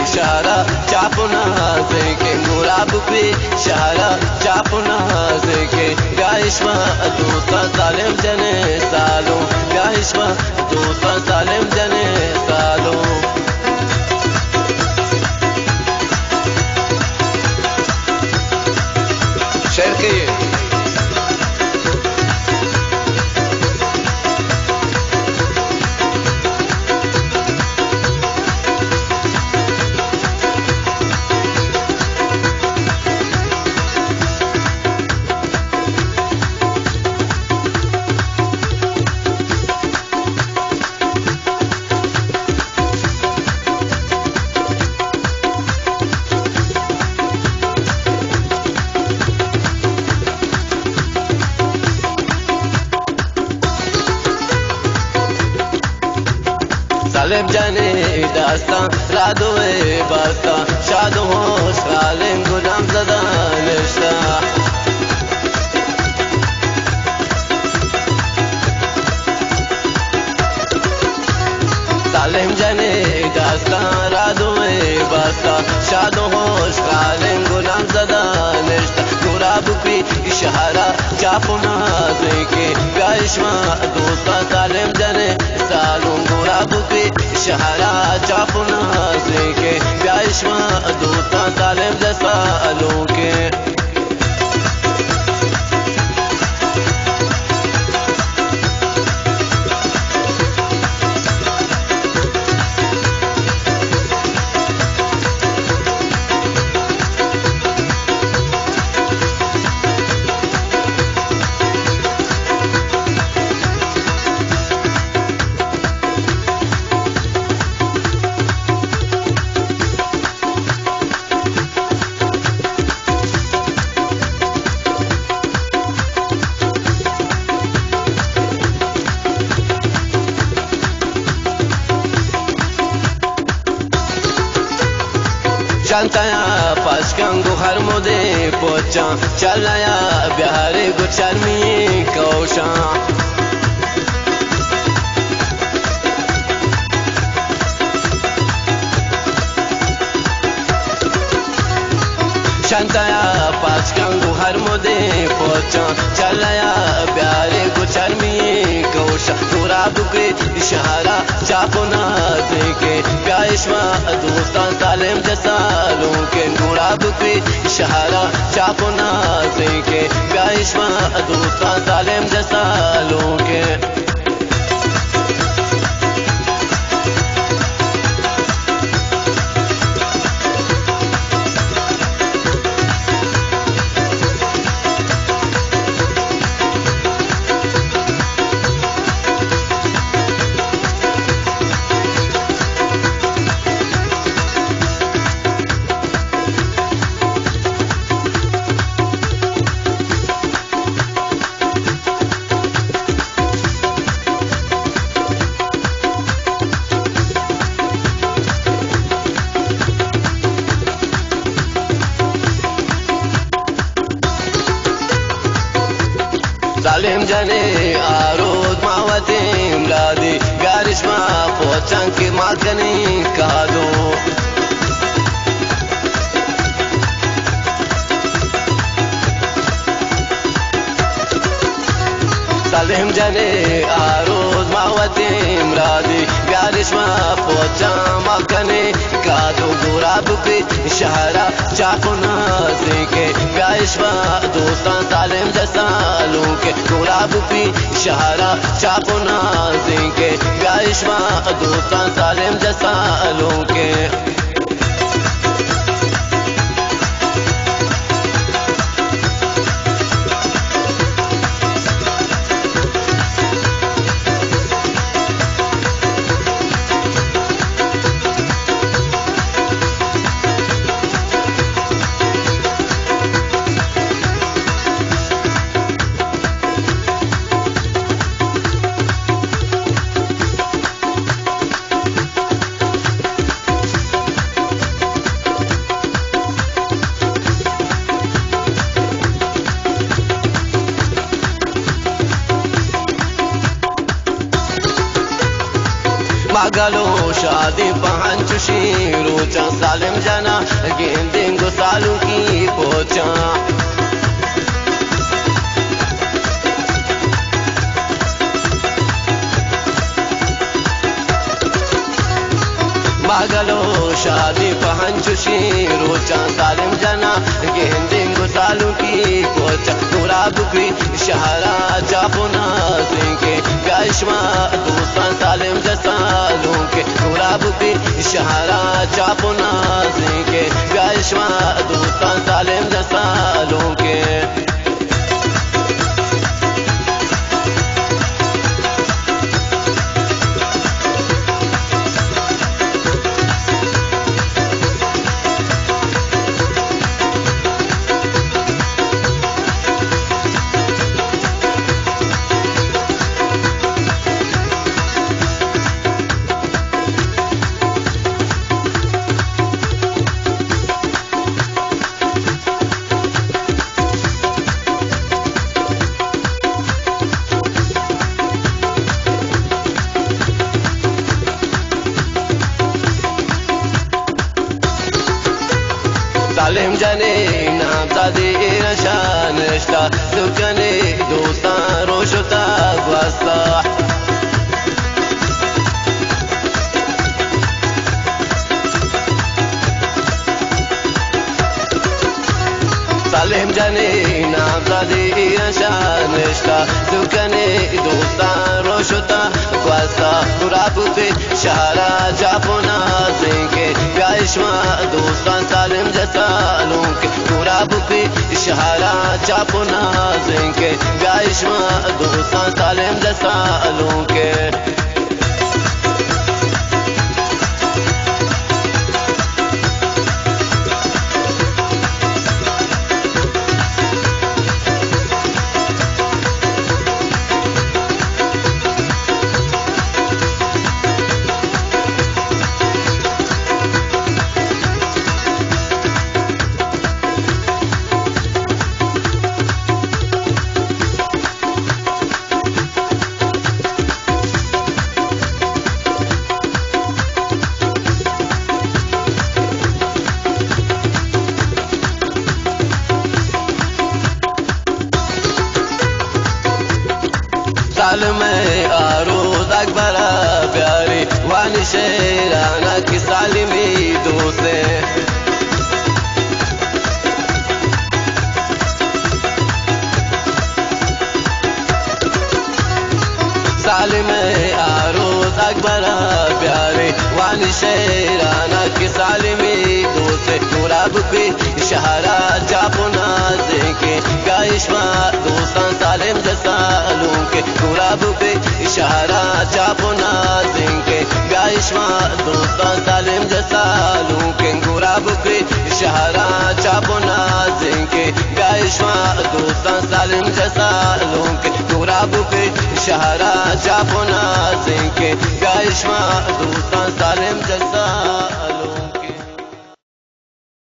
इशारा चापुना के गुलाब पे इशारा चापुना के गाइशमा दूसरा सालेम जने सालो गाइशमा दूसरा सालेम जने सालो शेर के सालेम जाने दास्तां रादोए बास्ता शादो हो सालेम गुलाम ज़दा निश्ता सालेम जाने दास्तां रादोए बास्ता शादो हो सालेम गुलाम ज़दा निश्ता गुलाब पे इशारा चापुना के गाइशमा दूसरा सालेम जाने सालों गुलाब पे इशारा चापुना के गाइशमा दूसरा सालेम सालों के चलताया पाशकंगो हर मोदे पोचा चलाया बिहारे गुचरमी कौशा चलताया पाशकंगो हर मोदे पोचा चलाया बिहारे गुचरमी कौशा गुलाब के इशारा चापुना के गाइशमा दूसरा सालेम सालों के गुलाब पे इशारा चापुना के गाइशमा दूसरा सालेम सालों के सालेम जाने आरोद मावते इमलादी गारिशमा पोचां के माकने कादो सालेम जाने आरोद मावते इमलादी गारिशमा पोचां माकने कादो गुलाब पे इशारा चापुना के गाइशमा दूसरा सालेम सालों के गुलाब पे इशारा चापुना के गाइशमा दूसरा सालेम सालों के Magalo shadi pahanchu shiru manchushi rocha salim jana gehendingo salun ki kocha nura bukri shahara japona zinke gaishma dostan salim jasalun ke nura bukri shahara japona zinke gaishma dostan salim jasalun ke सालिम जाने नाम सादे नशान रिश्ता दुकाने दोस्तान रोशता वास्ता सालिम जाने नाम सादे नशान रिश्ता दुकाने दोस्तान रोशता वास्ता तुराबु पे शहरा जापोना zinke gaishma dostan salim jasalun ke tuраबु पे शहरा जापोना zinke gaishma dostan salim jasalun ke साल में आरोज अकबर प्यारे वानी शेराना की सालिमी दोसे साल में आरोज अकबर प्यारे वानी शेराना की सालिमी दोसे तुराबु पे शहरा जापोना zinke gaishma dostan salim jasalun ke तुराबु पे शहरा जापोना zinke gaishma dostan salim jasalun ke तुराबु पे शहरा जापोना zinke gaishma dostan salim jasalun ke तुराबु पे शहरा जापोना zinke gaishma dostan